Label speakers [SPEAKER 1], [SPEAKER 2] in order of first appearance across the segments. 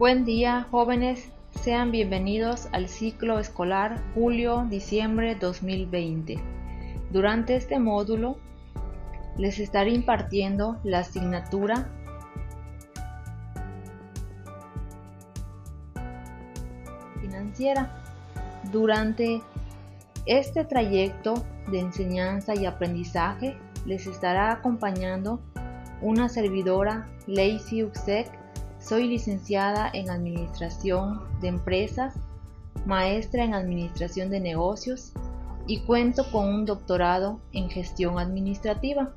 [SPEAKER 1] Buen día, jóvenes. Sean bienvenidos al ciclo escolar julio-diciembre 2020. Durante este módulo les estaré impartiendo la asignatura financiera. Durante este trayecto de enseñanza y aprendizaje les estará acompañando una servidora, Lacey Uxek. Soy licenciada en Administración de Empresas, maestra en Administración de Negocios y cuento con un doctorado en Gestión Administrativa.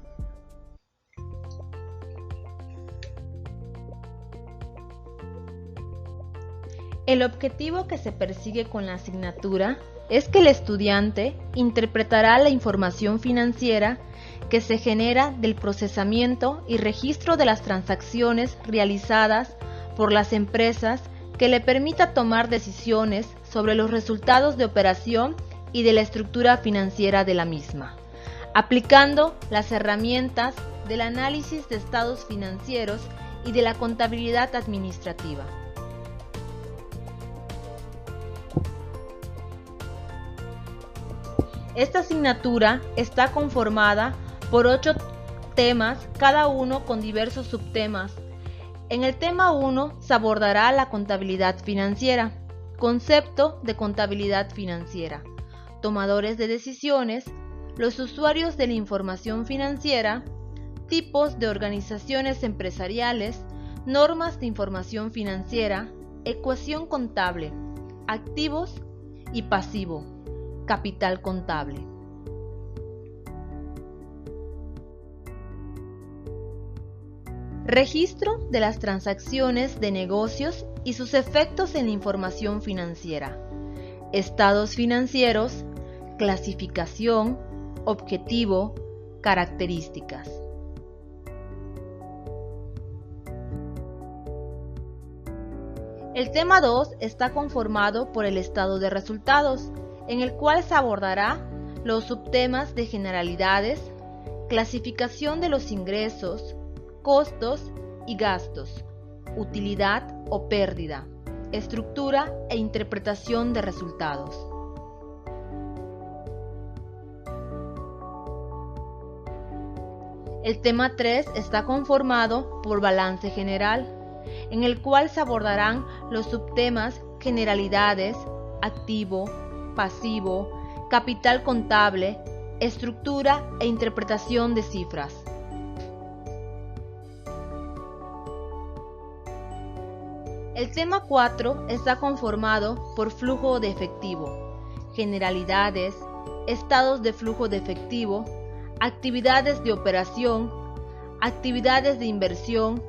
[SPEAKER 1] El objetivo que se persigue con la asignatura es que el estudiante interpretará la información financiera que se genera del procesamiento y registro de las transacciones realizadas por las empresas que le permita tomar decisiones sobre los resultados de operación y de la estructura financiera de la misma, aplicando las herramientas del análisis de estados financieros y de la contabilidad administrativa. Esta asignatura está conformada por 8 temas, cada uno con diversos subtemas. En el tema 1 se abordará la contabilidad financiera, concepto de contabilidad financiera, tomadores de decisiones, los usuarios de la información financiera, tipos de organizaciones empresariales, normas de información financiera, ecuación contable, activos y pasivo, capital contable. Registro de las transacciones de negocios y sus efectos en la información financiera. Estados financieros, clasificación, objetivo, características. El tema 2 está conformado por el estado de resultados, en el cual se abordará los subtemas de generalidades, clasificación de los ingresos, costos y gastos, utilidad o pérdida, estructura e interpretación de resultados. El tema 3 está conformado por balance general, en el cual se abordarán los subtemas generalidades, activo, pasivo, capital contable, estructura e interpretación de cifras. El tema 4 está conformado por flujo de efectivo, generalidades, estados de flujo de efectivo, actividades de operación, actividades de inversión,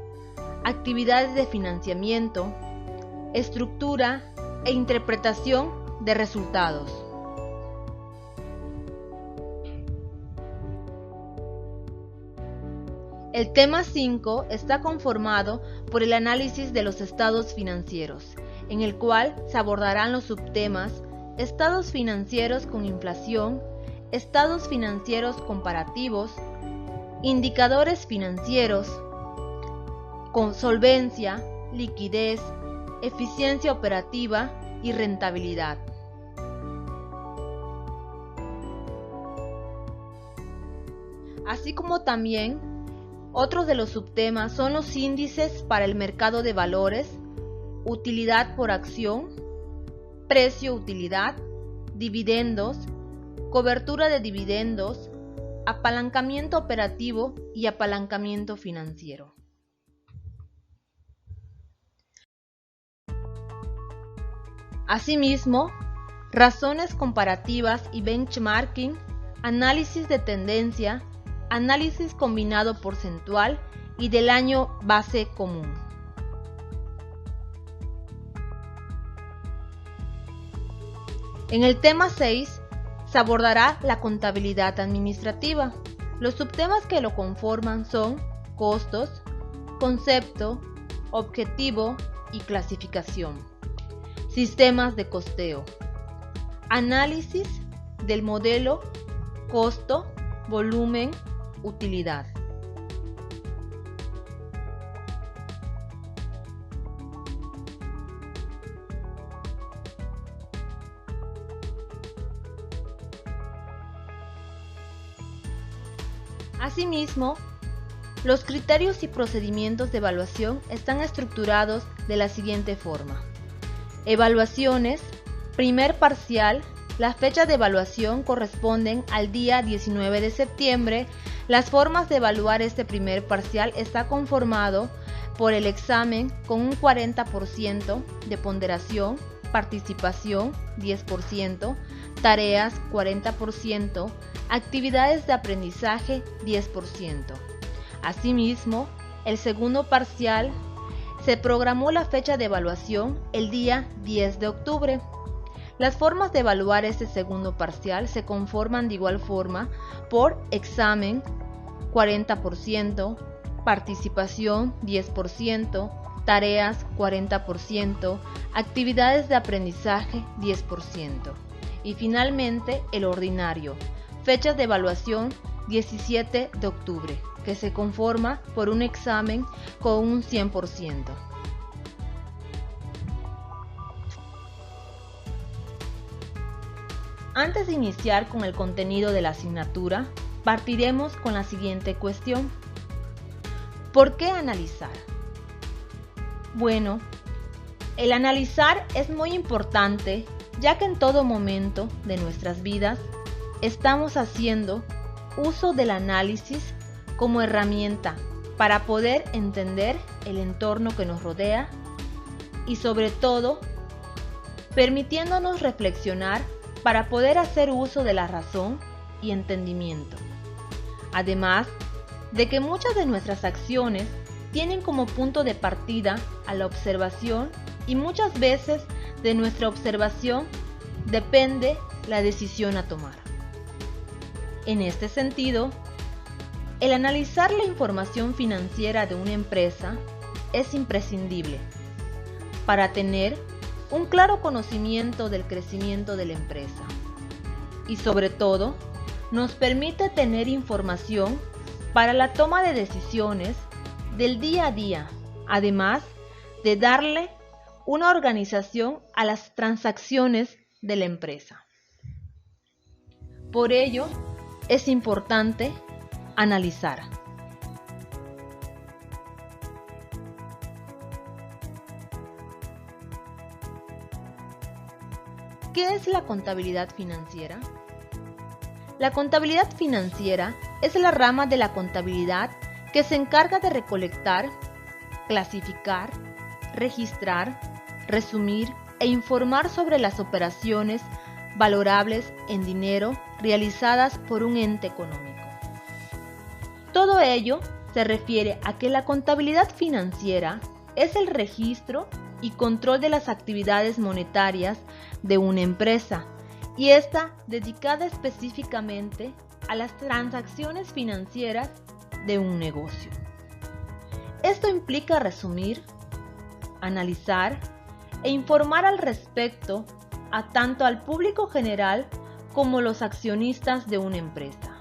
[SPEAKER 1] actividades de financiamiento, estructura e interpretación de resultados. El tema 5 está conformado por el análisis de los estados financieros, en el cual se abordarán los subtemas estados financieros con inflación, estados financieros comparativos, indicadores financieros, con solvencia, liquidez, eficiencia operativa y rentabilidad. Así como también otros de los subtemas son los índices para el mercado de valores, utilidad por acción, precio-utilidad, dividendos, cobertura de dividendos, apalancamiento operativo y apalancamiento financiero. Asimismo, razones comparativas y benchmarking, análisis de tendencia, análisis combinado porcentual y del año base común. En el tema 6 se abordará la contabilidad administrativa. Los subtemas que lo conforman son costos, concepto, objetivo y clasificación. Sistemas de costeo. Análisis del modelo costo, volumen, utilidad. Asimismo, los criterios y procedimientos de evaluación están estructurados de la siguiente forma. Evaluaciones. Primer parcial. Las fechas de evaluación corresponden al día 19 de septiembre. Las formas de evaluar este primer parcial está conformado por el examen con un 40% de ponderación, participación 10%, tareas 40%, actividades de aprendizaje 10%. Asimismo, el segundo parcial se programó la fecha de evaluación el día 10 de octubre. Las formas de evaluar este segundo parcial se conforman de igual forma por examen 40%, participación 10%, tareas 40%, actividades de aprendizaje 10%. Y finalmente el ordinario, fechas de evaluación 17 de octubre, que se conforma por un examen con un 100%. Antes de iniciar con el contenido de la asignatura, partiremos con la siguiente cuestión. ¿Por qué analizar? Bueno, el analizar es muy importante, ya que en todo momento de nuestras vidas estamos haciendo uso del análisis como herramienta para poder entender el entorno que nos rodea y sobre todo permitiéndonos reflexionar para poder hacer uso de la razón y entendimiento. Además de que muchas de nuestras acciones tienen como punto de partida a la observación y muchas veces de nuestra observación depende la decisión a tomar. En este sentido, el analizar la información financiera de una empresa es imprescindible para tener un claro conocimiento del crecimiento de la empresa y sobre todo nos permite tener información para la toma de decisiones del día a día, además de darle una organización a las transacciones de la empresa. Por ello, es importante analizar. ¿Qué es la contabilidad financiera? La contabilidad financiera es la rama de la contabilidad que se encarga de recolectar, clasificar, registrar, resumir e informar sobre las operaciones valorables en dinero realizadas por un ente económico. Todo ello se refiere a que la contabilidad financiera es el registro y control de las actividades monetarias de una empresa y está dedicada específicamente a las transacciones financieras de un negocio. Esto implica resumir, analizar e informar al respecto a tanto al público general como los accionistas de una empresa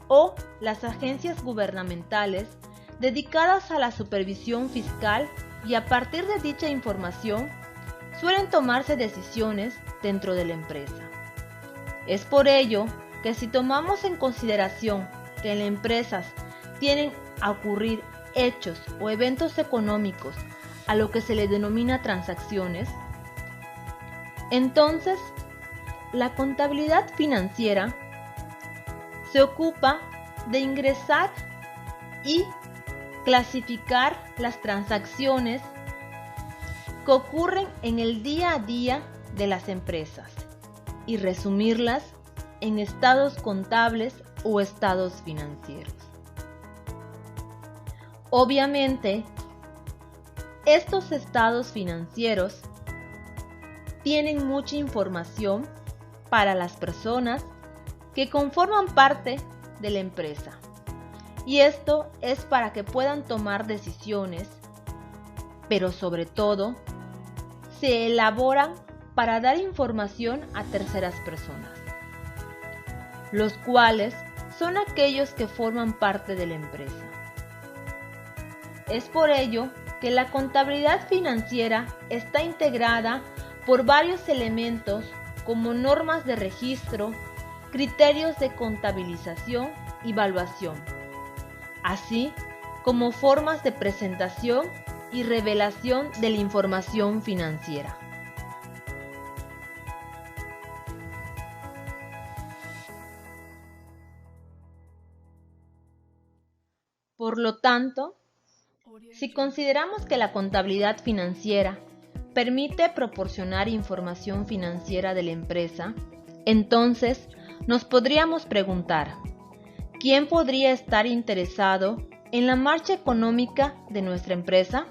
[SPEAKER 1] o las agencias gubernamentales dedicadas a la supervisión fiscal y a partir de dicha información suelen tomarse decisiones dentro de la empresa. Es por ello que si tomamos en consideración que en las empresas tienen a ocurrir hechos o eventos económicos a lo que se le denomina transacciones, entonces la contabilidad financiera se ocupa de ingresar y clasificar las transacciones que ocurren en el día a día de las empresas y resumirlas en estados contables o estados financieros. Obviamente, estos estados financieros tienen mucha información para las personas que conforman parte de la empresa. Y esto es para que puedan tomar decisiones, pero sobre todo, se elaboran para dar información a terceras personas, los cuales son aquellos que forman parte de la empresa. Es por ello que la contabilidad financiera está integrada por varios elementos como normas de registro, criterios de contabilización y evaluación, así como formas de presentación y revelación de la información financiera. Por lo tanto, si consideramos que la contabilidad financiera permite proporcionar información financiera de la empresa, entonces nos podríamos preguntar, ¿quién podría estar interesado en la marcha económica de nuestra empresa?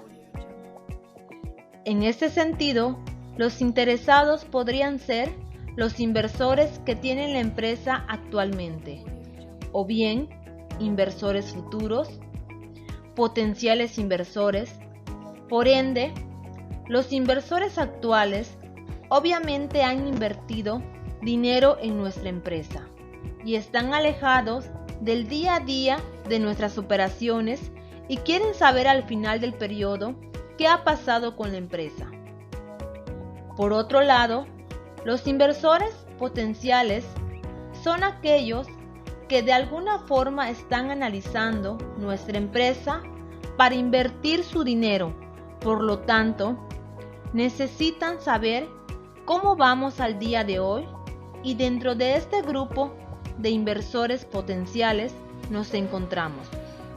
[SPEAKER 1] En este sentido, los interesados podrían ser los inversores que tiene la empresa actualmente, o bien inversores futuros, potenciales inversores. Por ende, los inversores actuales obviamente han invertido dinero en nuestra empresa y están alejados del día a día de nuestras operaciones y quieren saber al final del periodo qué ha pasado con la empresa. Por otro lado, los inversores potenciales son aquellos que de alguna forma están analizando nuestra empresa para invertir su dinero. Por lo tanto, necesitan saber cómo vamos al día de hoy, y dentro de este grupo de inversores potenciales nos encontramos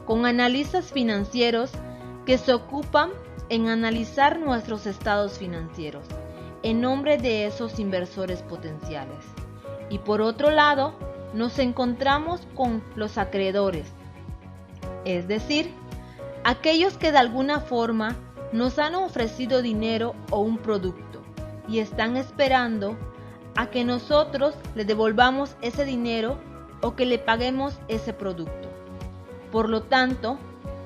[SPEAKER 1] con analistas financieros que se ocupan en analizar nuestros estados financieros en nombre de esos inversores potenciales. Y por otro lado, nos encontramos con los acreedores, es decir, aquellos que de alguna forma nos han ofrecido dinero o un producto y están esperando a que nosotros le devolvamos ese dinero o que le paguemos ese producto. Por lo tanto,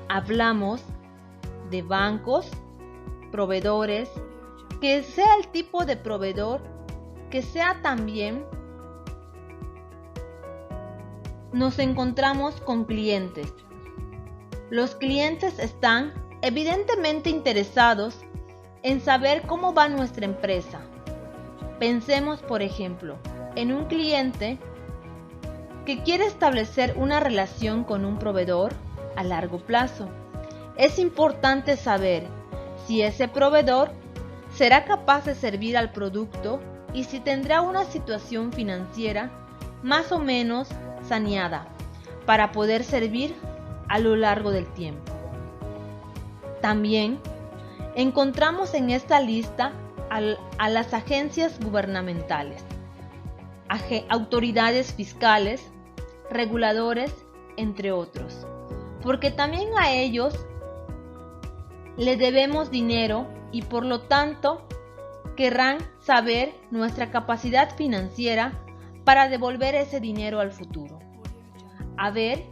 [SPEAKER 1] hablamos de bancos, proveedores, que sea el tipo de proveedor, que sea también. Nos encontramos con clientes. Los clientes están evidentemente interesados en saber cómo va nuestra empresa. Pensemos, por ejemplo, en un cliente que quiere establecer una relación con un proveedor a largo plazo. Es importante saber si ese proveedor será capaz de servir al producto y si tendrá una situación financiera más o menos saneada para poder servir a lo largo del tiempo. También encontramos en esta lista a las agencias gubernamentales, autoridades fiscales, reguladores, entre otros, porque también a ellos le debemos dinero y por lo tanto querrán saber nuestra capacidad financiera para devolver ese dinero al futuro. A ver,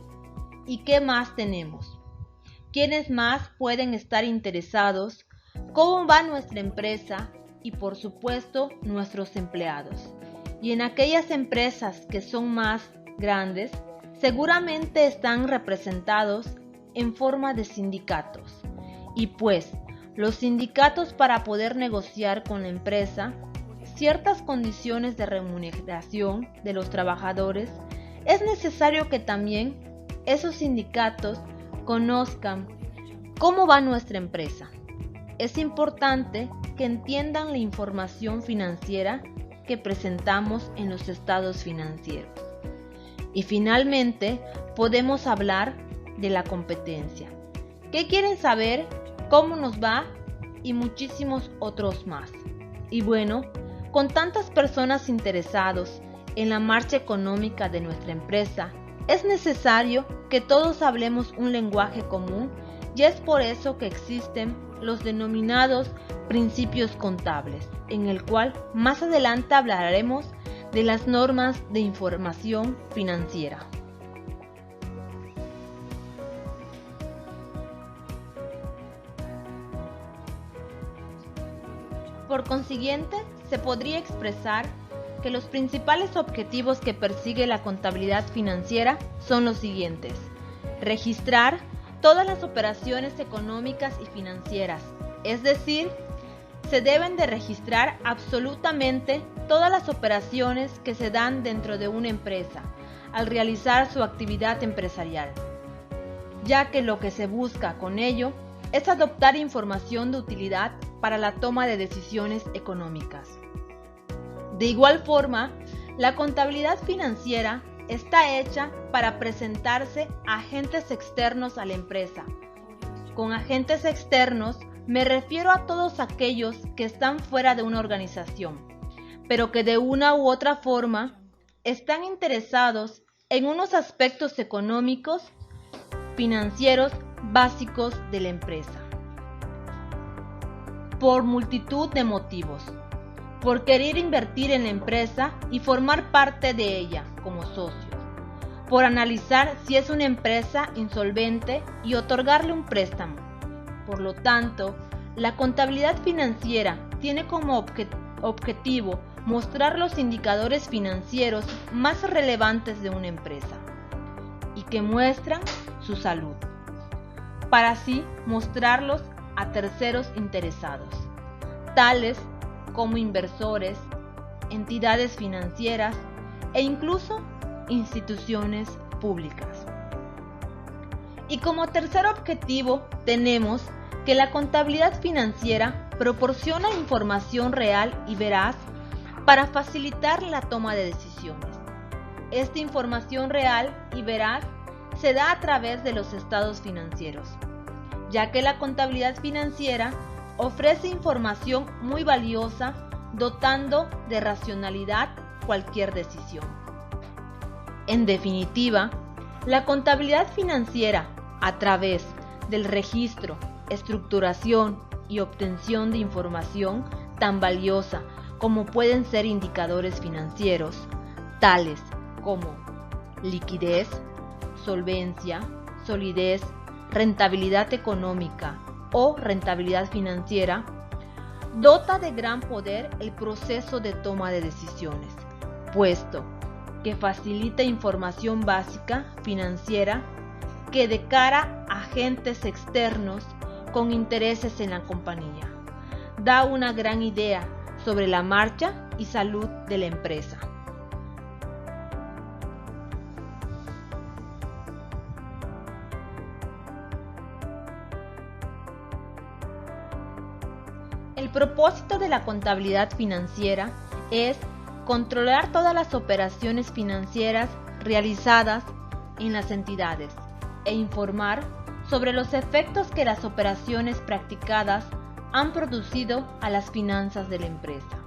[SPEAKER 1] ¿y qué más tenemos? ¿Quiénes más pueden estar interesados? ¿Cómo va nuestra empresa? Y por supuesto, nuestros empleados. Y en aquellas empresas que son más grandes, seguramente están representados en forma de sindicatos. Y pues, los sindicatos, para poder negociar con la empresa ciertas condiciones de remuneración de los trabajadores, es necesario que también esos sindicatos conozcan cómo va nuestra empresa. Es importante que entiendan la información financiera que presentamos en los estados financieros. Y finalmente, podemos hablar de la competencia. ¿Qué quieren saber? ¿Cómo nos va? Y muchísimos otros más. Y bueno, con tantas personas interesados en la marcha económica de nuestra empresa, es necesario que todos hablemos un lenguaje común, y es por eso que existen los denominados principios contables, en el cual más adelante hablaremos de las normas de información financiera. Por consiguiente, se podría expresar que los principales objetivos que persigue la contabilidad financiera son los siguientes: registrar todas las operaciones económicas y financieras, es decir, se deben de registrar absolutamente todas las operaciones que se dan dentro de una empresa al realizar su actividad empresarial. ya que lo que se busca con ello es adoptar información de utilidad para la toma de decisiones económicas. De igual forma, la contabilidad financiera está hecha para presentarse a agentes externos a la empresa. Con agentes externos me refiero a todos aquellos que están fuera de una organización, pero que de una u otra forma están interesados en unos aspectos económicos, financieros básicos de la empresa. Por multitud de motivos. Por querer invertir en la empresa y formar parte de ella como socios. Por analizar si es una empresa insolvente y otorgarle un préstamo. Por lo tanto, la contabilidad financiera tiene como objetivo mostrar los indicadores financieros más relevantes de una empresa y que muestran su salud, para así mostrarlos a terceros interesados, tales como inversores, entidades financieras e incluso instituciones públicas. Y como tercer objetivo tenemos que la contabilidad financiera proporciona información real y veraz para facilitar la toma de decisiones. Esta información real y veraz se da a través de los estados financieros, ya que la contabilidad financiera ofrece información muy valiosa, dotando de racionalidad cualquier decisión. En definitiva, la contabilidad financiera, a través del registro, estructuración y obtención de información tan valiosa como pueden ser indicadores financieros, tales como liquidez, solvencia, solidez, rentabilidad económica o rentabilidad financiera, dota de gran poder el proceso de toma de decisiones, puesto que facilita información básica financiera que de cara a agentes externos con intereses en la compañía, da una gran idea sobre la marcha y salud de la empresa. El propósito de la contabilidad financiera es controlar todas las operaciones financieras realizadas en las entidades e informar sobre los efectos que las operaciones practicadas han producido a las finanzas de la empresa.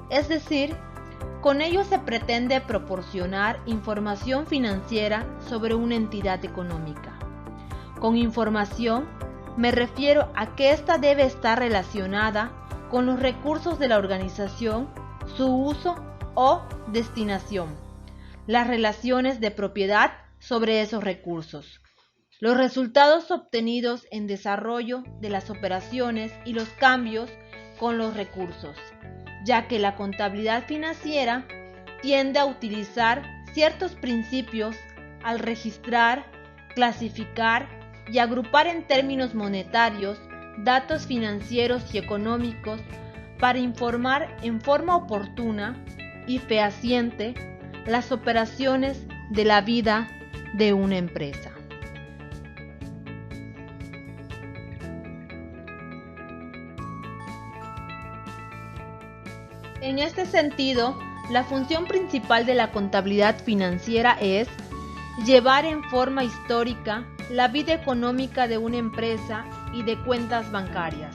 [SPEAKER 1] Es decir, con ello se pretende proporcionar información financiera sobre una entidad económica. Con información me refiero a que ésta debe estar relacionada con los recursos de la organización, su uso o destinación, las relaciones de propiedad sobre esos recursos, los resultados obtenidos en desarrollo de las operaciones y los cambios con los recursos, ya que la contabilidad financiera tiende a utilizar ciertos principios al registrar, clasificar y agrupar en términos monetarios datos financieros y económicos para informar en forma oportuna y fehaciente las operaciones de la vida de una empresa. En este sentido, la función principal de la contabilidad financiera es llevar en forma histórica la vida económica de una empresa y de cuentas bancarias.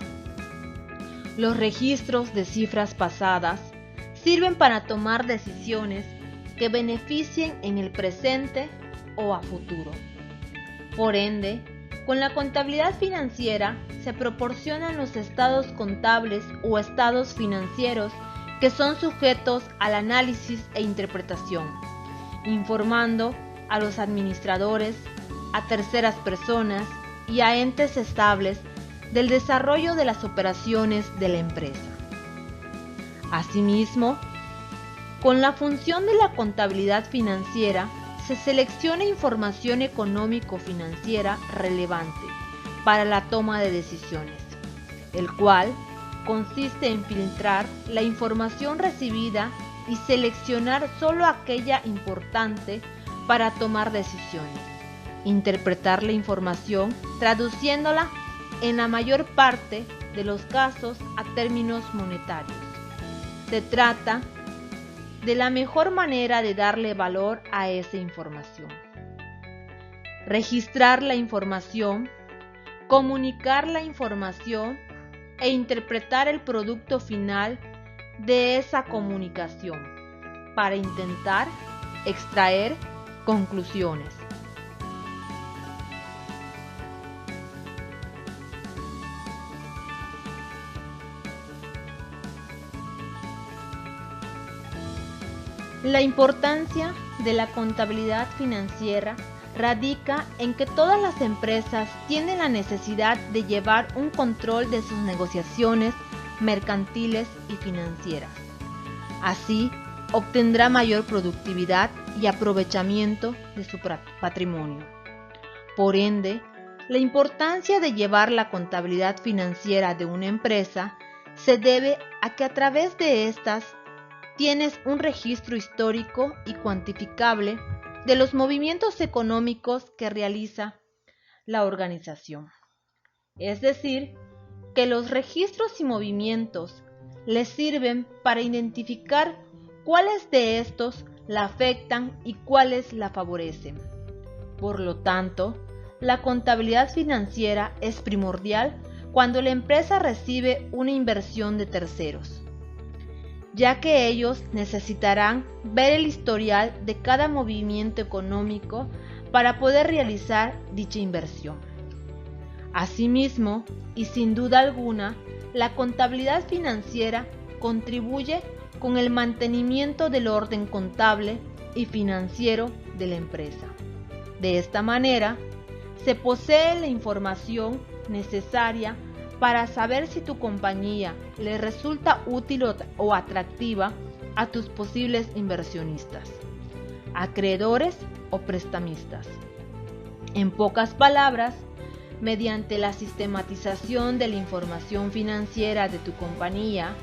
[SPEAKER 1] Los registros de cifras pasadas sirven para tomar decisiones que beneficien en el presente o a futuro. Por ende, con la contabilidad financiera se proporcionan los estados contables o estados financieros que son sujetos al análisis e interpretación, informando a los administradores, a terceras personas y a entes estables del desarrollo de las operaciones de la empresa. Asimismo, con la función de la contabilidad financiera se selecciona información económico-financiera relevante para la toma de decisiones, el cual consiste en filtrar la información recibida y seleccionar solo aquella importante para tomar decisiones. interpretar la información traduciéndola en la mayor parte de los casos a términos monetarios. Se trata de la mejor manera de darle valor a esa información. Registrar la información, comunicar la información e interpretar el producto final de esa comunicación para intentar extraer conclusiones. La importancia de la contabilidad financiera radica en que todas las empresas tienen la necesidad de llevar un control de sus negociaciones mercantiles y financieras. Así, obtendrá mayor productividad y aprovechamiento de su patrimonio. Por ende, la importancia de llevar la contabilidad financiera de una empresa se debe a que a través de estas tienes un registro histórico y cuantificable de los movimientos económicos que realiza la organización. Es decir, que los registros y movimientos les sirven para identificar cuáles de estos la afectan y cuáles la favorecen. Por lo tanto, la contabilidad financiera es primordial cuando la empresa recibe una inversión de terceros, ya que ellos necesitarán ver el historial de cada movimiento económico para poder realizar dicha inversión. Asimismo, y sin duda alguna, la contabilidad financiera contribuye con el mantenimiento del orden contable y financiero de la empresa. De esta manera, se posee la información necesaria para saber si tu compañía le resulta útil o atractiva a tus posibles inversionistas, acreedores o prestamistas. En pocas palabras, mediante la sistematización de la información financiera de tu compañía,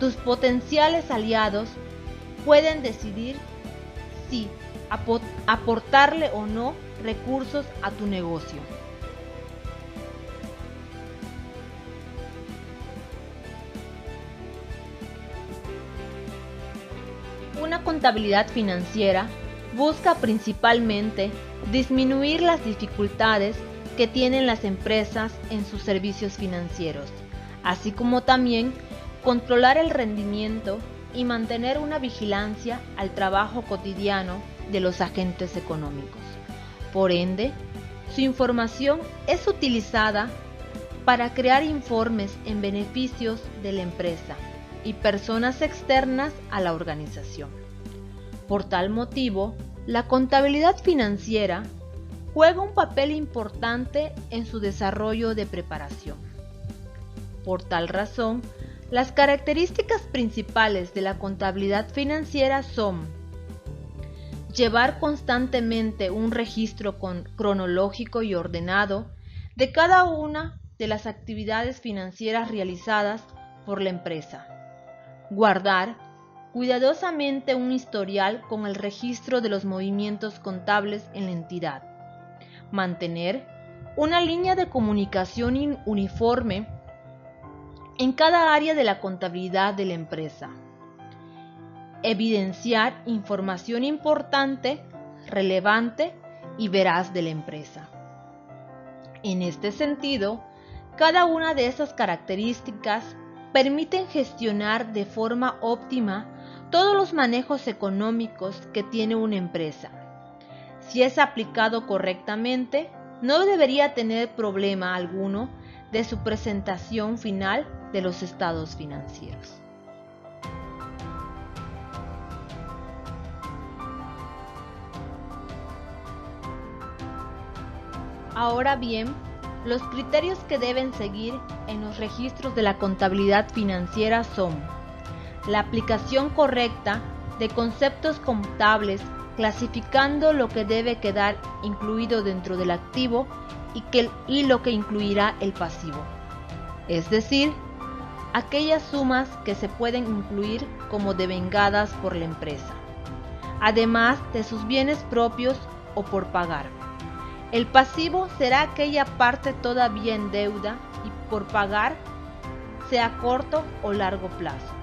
[SPEAKER 1] tus potenciales aliados pueden decidir si aportarle o no recursos a tu negocio. Una contabilidad financiera busca principalmente disminuir las dificultades que tienen las empresas en sus servicios financieros, así como también controlar el rendimiento y mantener una vigilancia al trabajo cotidiano de los agentes económicos. Por ende, su información es utilizada para crear informes en beneficios de la empresa y personas externas a la organización. Por tal motivo, la contabilidad financiera juega un papel importante en su desarrollo de preparación. Por tal razón, las características principales de la contabilidad financiera son: llevar constantemente un registro cronológico y ordenado de cada una de las actividades financieras realizadas por la empresa, guardar cuidadosamente un historial con el registro de los movimientos contables en la entidad, mantener una línea de comunicación uniforme en cada área de la contabilidad de la empresa, evidenciar información importante, relevante y veraz de la empresa. En este sentido, cada una de esas características permiten gestionar de forma óptima todos los manejos económicos que tiene una empresa. Si es aplicado correctamente, no debería tener problema alguno de su presentación final de los estados financieros. Ahora bien, los criterios que deben seguir en los registros de la contabilidad financiera son: la aplicación correcta de conceptos contables, clasificando lo que debe quedar incluido dentro del activo y lo que incluirá el pasivo, es decir, aquellas sumas que se pueden incluir como devengadas por la empresa, además de sus bienes propios o por pagar. El pasivo será aquella parte todavía en deuda y por pagar, sea a corto o largo plazo.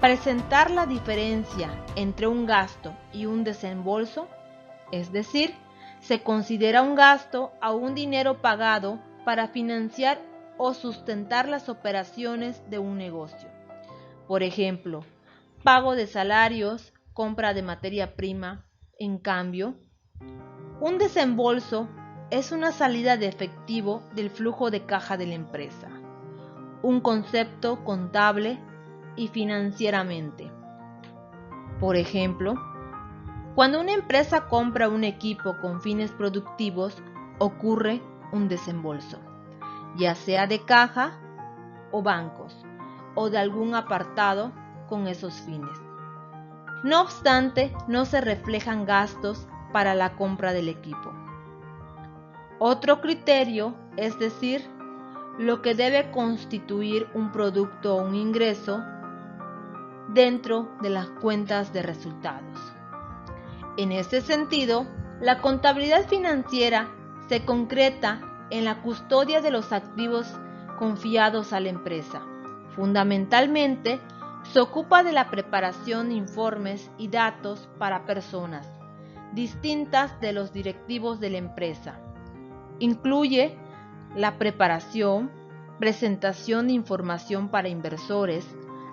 [SPEAKER 1] Presentar la diferencia entre un gasto y un desembolso, es decir, se considera un gasto a un dinero pagado para financiar o sustentar las operaciones de un negocio. Por ejemplo, pago de salarios, compra de materia prima. En cambio, un desembolso es una salida de efectivo del flujo de caja de la empresa, un concepto contable y financieramente. Por ejemplo, cuando una empresa compra un equipo con fines productivos, ocurre un desembolso, ya sea de caja o bancos, o de algún apartado con esos fines. No obstante, no se reflejan gastos para la compra del equipo. Otro criterio, es decir, lo que debe constituir un producto o un ingreso dentro de las cuentas de resultados. En este sentido, la contabilidad financiera se concreta en la custodia de los activos confiados a la empresa. Fundamentalmente, se ocupa de la preparación de informes y datos para personas distintas de los directivos de la empresa. Incluye la preparación, presentación de información para inversores,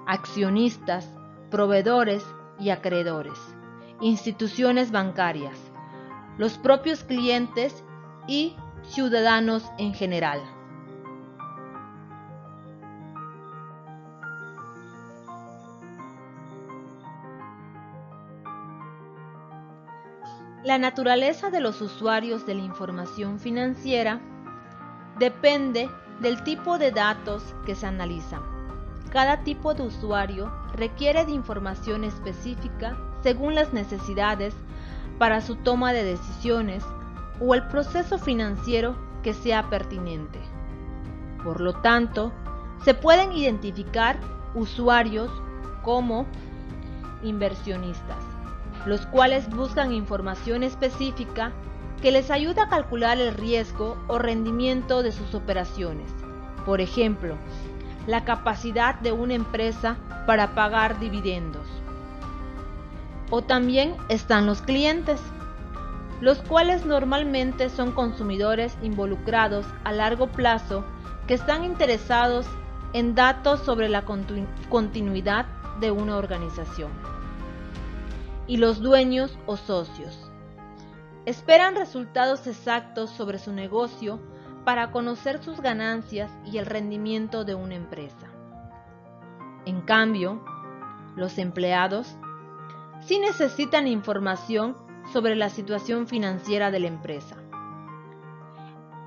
[SPEAKER 1] accionistas, proveedores y acreedores, instituciones bancarias, los propios clientes y ciudadanos en general. La naturaleza de los usuarios de la información financiera depende del tipo de datos que se analizan. Cada tipo de usuario requiere de información específica según las necesidades para su toma de decisiones o el proceso financiero que sea pertinente. Por lo tanto, se pueden identificar usuarios como inversionistas, los cuales buscan información específica que les ayuda a calcular el riesgo o rendimiento de sus operaciones. Por ejemplo, la capacidad de una empresa para pagar dividendos. O también están los clientes, los cuales normalmente son consumidores involucrados a largo plazo que están interesados en datos sobre la continuidad de una organización. Y los dueños o socios esperan resultados exactos sobre su negocio para conocer sus ganancias y el rendimiento de una empresa. En cambio, los empleados sí necesitan información sobre la situación financiera de la empresa.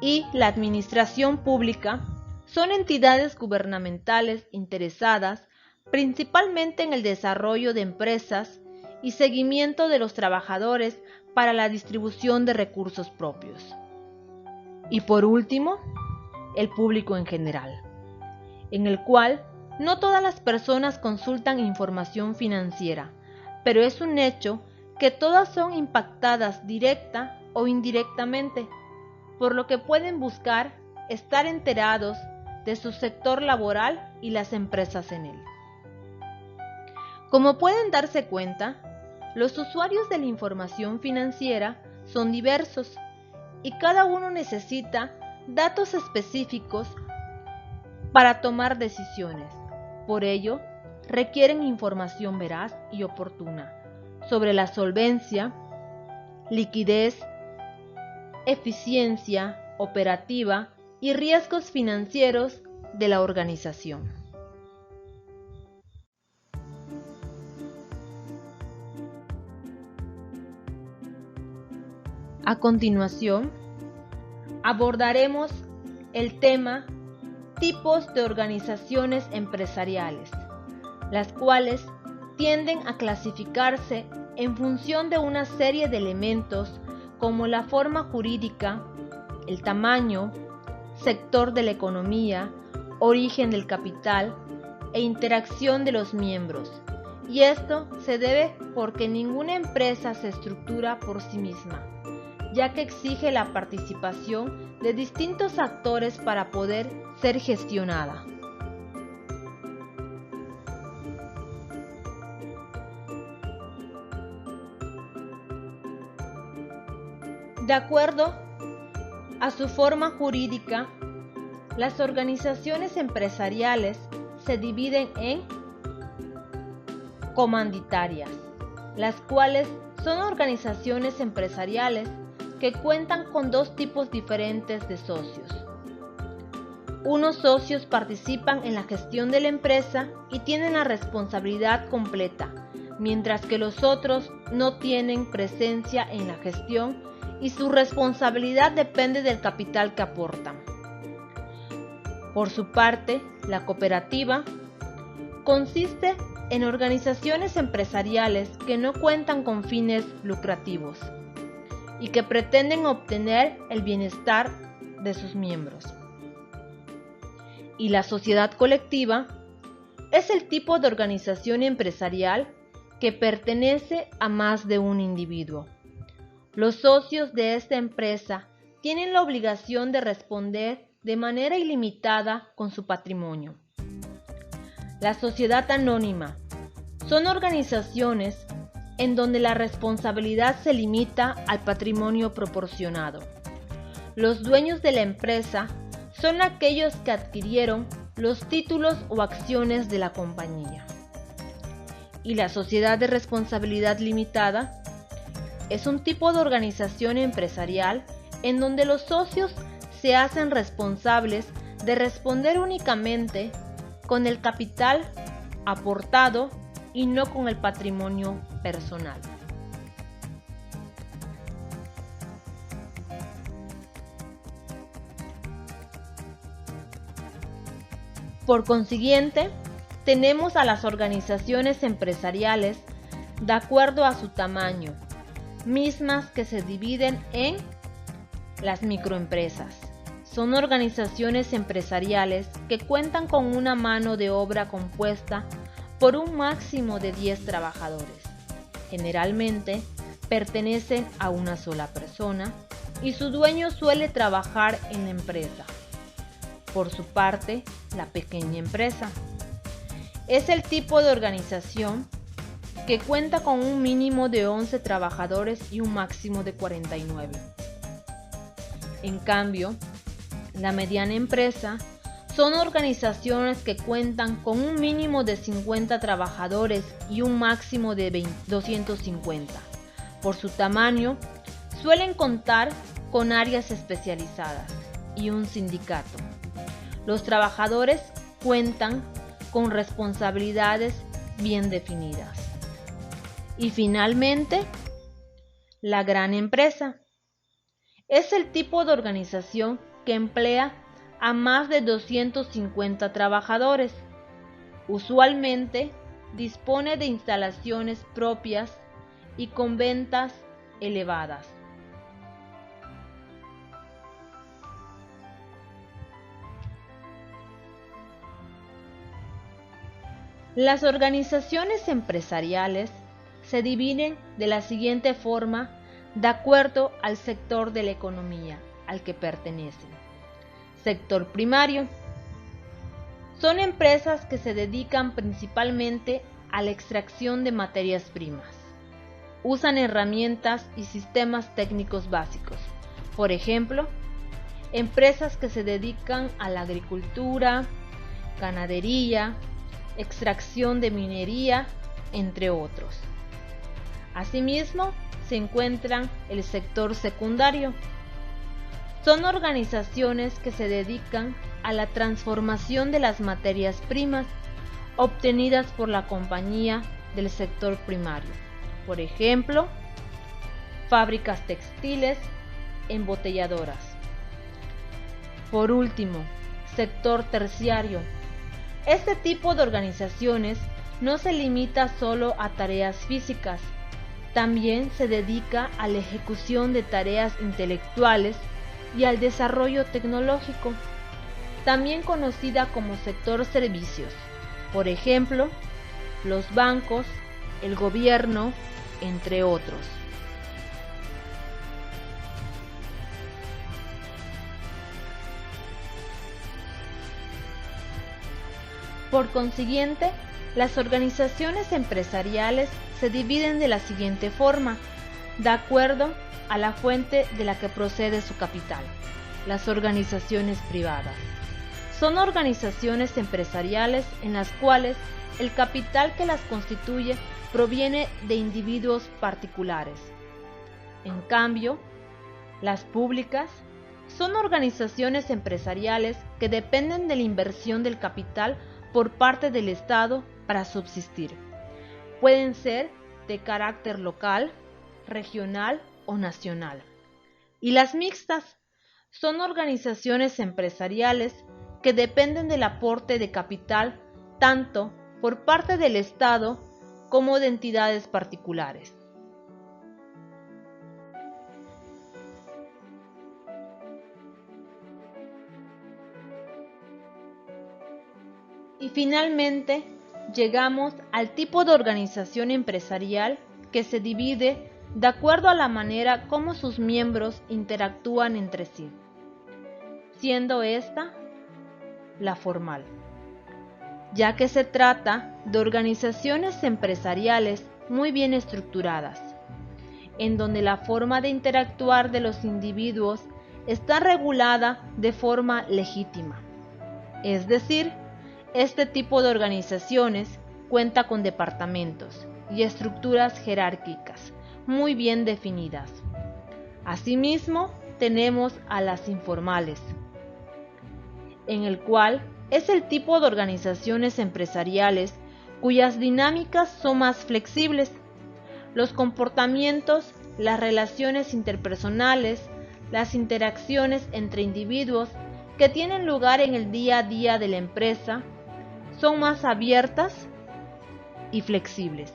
[SPEAKER 1] Y la administración pública son entidades gubernamentales interesadas principalmente en el desarrollo de empresas y seguimiento de los trabajadores para la distribución de recursos propios. Y por último, el público en general, en el cual no todas las personas consultan información financiera, pero es un hecho que todas son impactadas directa o indirectamente, por lo que pueden buscar estar enterados de su sector laboral y las empresas en él. Como pueden darse cuenta, los usuarios de la información financiera son diversos y cada uno necesita datos específicos para tomar decisiones. Por ello, requieren información veraz y oportuna sobre la solvencia, liquidez, eficiencia operativa y riesgos financieros de la organización. A continuación, abordaremos el tema tipos de organizaciones empresariales, las cuales tienden a clasificarse en función de una serie de elementos como la forma jurídica, el tamaño, sector de la economía, origen del capital e interacción de los miembros, Y esto se debe porque ninguna empresa se estructura por sí misma, ya que exige la participación de distintos actores para poder ser gestionada. De acuerdo a su forma jurídica, las organizaciones empresariales se dividen en comanditarias, las cuales son organizaciones empresariales que cuentan con dos tipos diferentes de socios. Unos socios participan en la gestión de la empresa y tienen la responsabilidad completa, mientras que los otros no tienen presencia en la gestión y su responsabilidad depende del capital que aportan. Por su parte, la cooperativa consiste en organizaciones empresariales que no cuentan con fines lucrativos y que pretenden obtener el bienestar de sus miembros. Y la sociedad colectiva es el tipo de organización empresarial que pertenece a más de un individuo. Los socios de esta empresa tienen la obligación de responder de manera ilimitada con su patrimonio. La sociedad anónima son organizaciones en donde la responsabilidad se limita al patrimonio proporcionado. Los dueños de la empresa son aquellos que adquirieron los títulos o acciones de la compañía. Y la sociedad de responsabilidad limitada es un tipo de organización empresarial en donde los socios se hacen responsables de responder únicamente con el capital aportado y no con el patrimonio personal. Por consiguiente, tenemos a las organizaciones empresariales de acuerdo a su tamaño, mismas que se dividen en las microempresas. Son organizaciones empresariales que cuentan con una mano de obra compuesta por un máximo de 10 trabajadores. Generalmente pertenecen a una sola persona y su dueño suele trabajar en la empresa. Por su parte, la pequeña empresa es el tipo de organización que cuenta con un mínimo de 11 trabajadores y un máximo de 49. En cambio, la mediana empresa son organizaciones que cuentan con un mínimo de 50 trabajadores y un máximo de 250. Por su tamaño, suelen contar con áreas especializadas y un sindicato. Los trabajadores cuentan con responsabilidades bien definidas. Y finalmente, la gran empresa es el tipo de organización que emplea a más de 250 trabajadores. Usualmente dispone de instalaciones propias y con ventas elevadas. Las organizaciones empresariales se dividen de la siguiente forma de acuerdo al sector de la economía al que pertenecen. Sector primario. Son empresas que se dedican principalmente a la extracción de materias primas. Usan herramientas y sistemas técnicos básicos. Por ejemplo, empresas que se dedican a la agricultura, ganadería, extracción de minería, entre otros. Asimismo, se encuentran el sector secundario. Son organizaciones que se dedican a la transformación de las materias primas obtenidas por la compañía del sector primario. Por ejemplo, fábricas textiles, embotelladoras. Por último, sector terciario. Este tipo de organizaciones no se limita solo a tareas físicas, también se dedica a la ejecución de tareas intelectuales y al desarrollo tecnológico, también conocida como sector servicios. Por ejemplo, los bancos, el gobierno, entre otros. Por consiguiente, las organizaciones empresariales se dividen de la siguiente forma, de acuerdo a la fuente de la que procede su capital. Las organizaciones privadas. Son organizaciones empresariales en las cuales el capital que las constituye proviene de individuos particulares. En cambio, las públicas son organizaciones empresariales que dependen de la inversión del capital por parte del Estado para subsistir. Pueden ser de carácter local, regional o nacional. Y las mixtas son organizaciones empresariales que dependen del aporte de capital tanto por parte del Estado como de entidades particulares. Y finalmente, llegamos al tipo de organización empresarial que se divide de acuerdo a la manera como sus miembros interactúan entre sí, siendo esta la formal, ya que se trata de organizaciones empresariales muy bien estructuradas, en donde la forma de interactuar de los individuos está regulada de forma legítima. Es decir, este tipo de organizaciones cuenta con departamentos y estructuras jerárquicas muy bien definidas. Asimismo, tenemos a las informales, en el cual es el tipo de organizaciones empresariales cuyas dinámicas son más flexibles. Los comportamientos, las relaciones interpersonales, las interacciones entre individuos que tienen lugar en el día a día de la empresa son más abiertas y flexibles.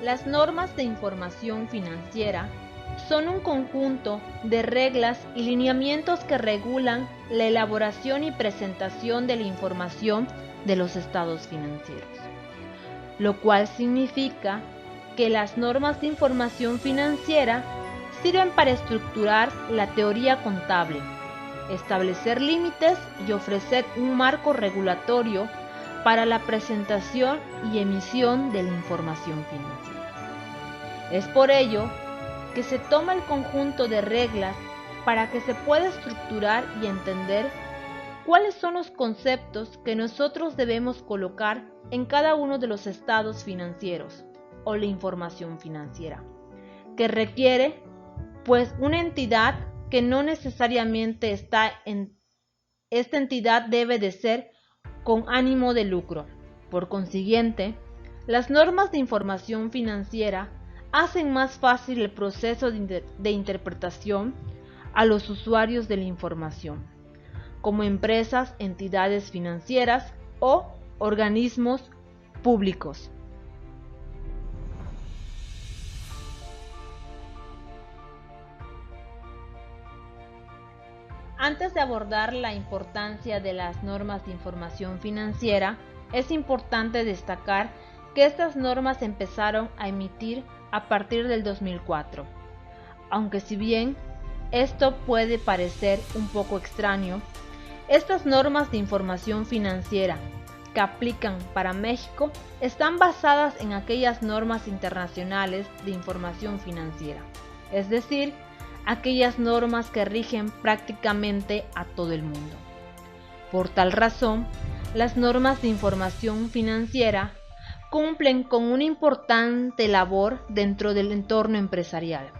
[SPEAKER 1] Las normas de información financiera son un conjunto de reglas y lineamientos que regulan la elaboración y presentación de la información de los estados financieros, lo cual significa que las normas de información financiera sirven para estructurar la teoría contable, establecer límites y ofrecer un marco regulatorio para la presentación y emisión de la información financiera. Es por ello que se toma el conjunto de reglas para que se pueda estructurar y entender cuáles son los conceptos que nosotros debemos colocar en cada uno de los estados financieros o la información financiera, que requiere pues una entidad que no necesariamente está en esta entidad debe de ser con ánimo de lucro. Por consiguiente, las normas de información financiera hacen más fácil el proceso de interpretación a los usuarios de la información, como empresas, entidades financieras o organismos públicos. Antes de abordar la importancia de las normas de información financiera, es importante destacar que estas normas empezaron a emitir a partir del 2004. Aunque si bien esto puede parecer un poco extraño, estas normas de información financiera que aplican para México están basadas en aquellas normas internacionales de información financiera, es decir, aquellas normas que rigen prácticamente a todo el mundo. Por tal razón, las normas de información financiera cumplen con una importante labor dentro del entorno empresarial,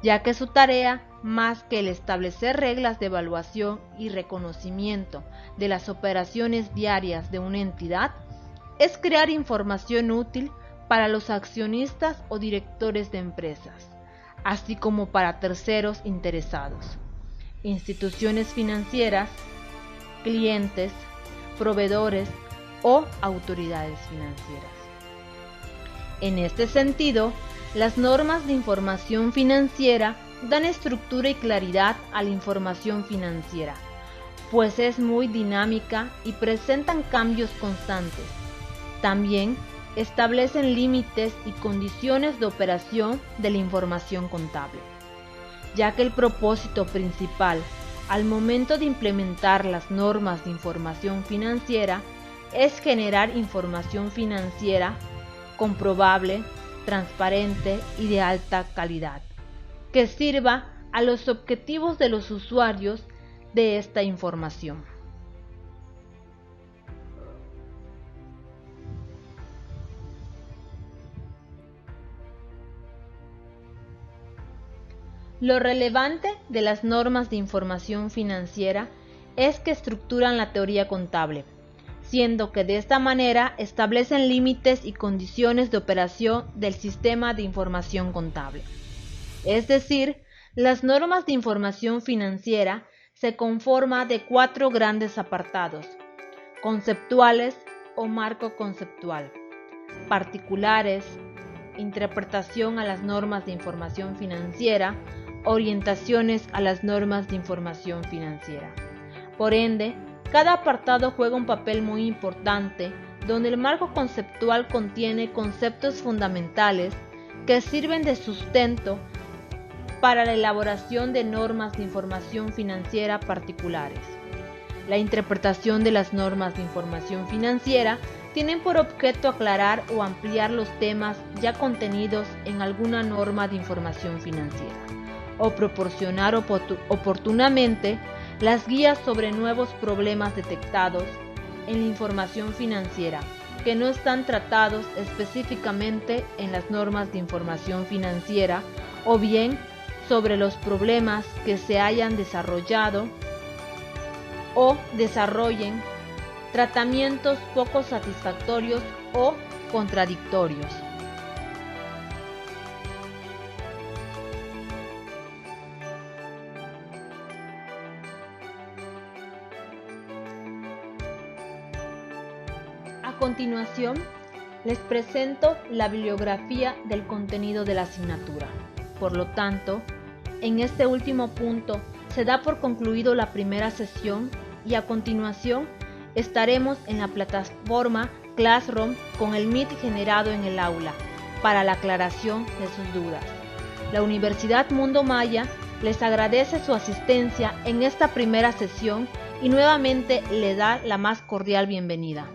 [SPEAKER 1] ya que su tarea, más que el establecer reglas de evaluación y reconocimiento de las operaciones diarias de una entidad, es crear información útil para los accionistas o directores de empresas, así como para terceros interesados, instituciones financieras, clientes, proveedores o autoridades financieras. En este sentido, las normas de información financiera dan estructura y claridad a la información financiera, pues es muy dinámica y presentan cambios constantes. También establecen límites y condiciones de operación de la información contable, ya que el propósito principal al momento de implementar las normas de información financiera es generar información financiera comprobable, transparente y de alta calidad, que sirva a los objetivos de los usuarios de esta información. Lo relevante de las normas de información financiera es que estructuran la teoría contable, siendo que de esta manera establecen límites y condiciones de operación del sistema de información contable. Es decir, las normas de información financiera se conforman de 4 grandes apartados: conceptuales o marco conceptual, particulares, interpretación a las normas de información financiera, orientaciones a las normas de información financiera. Por ende, cada apartado juega un papel muy importante, donde el marco conceptual contiene conceptos fundamentales que sirven de sustento para la elaboración de normas de información financiera particulares. La interpretación de las normas de información financiera tienen por objeto aclarar o ampliar los temas ya contenidos en alguna norma de información financiera, o proporcionar oportunamente las guías sobre nuevos problemas detectados en la información financiera que no están tratados específicamente en las normas de información financiera, o bien sobre los problemas que se hayan desarrollado o desarrollen tratamientos poco satisfactorios o contradictorios. A continuación, les presento la bibliografía del contenido de la asignatura. Por lo tanto, en este último punto se da por concluido la primera sesión y a continuación estaremos en la plataforma Classroom con el Meet generado en el aula para la aclaración de sus dudas. La Universidad Mundo Maya les agradece su asistencia en esta primera sesión y nuevamente le da la más cordial bienvenida.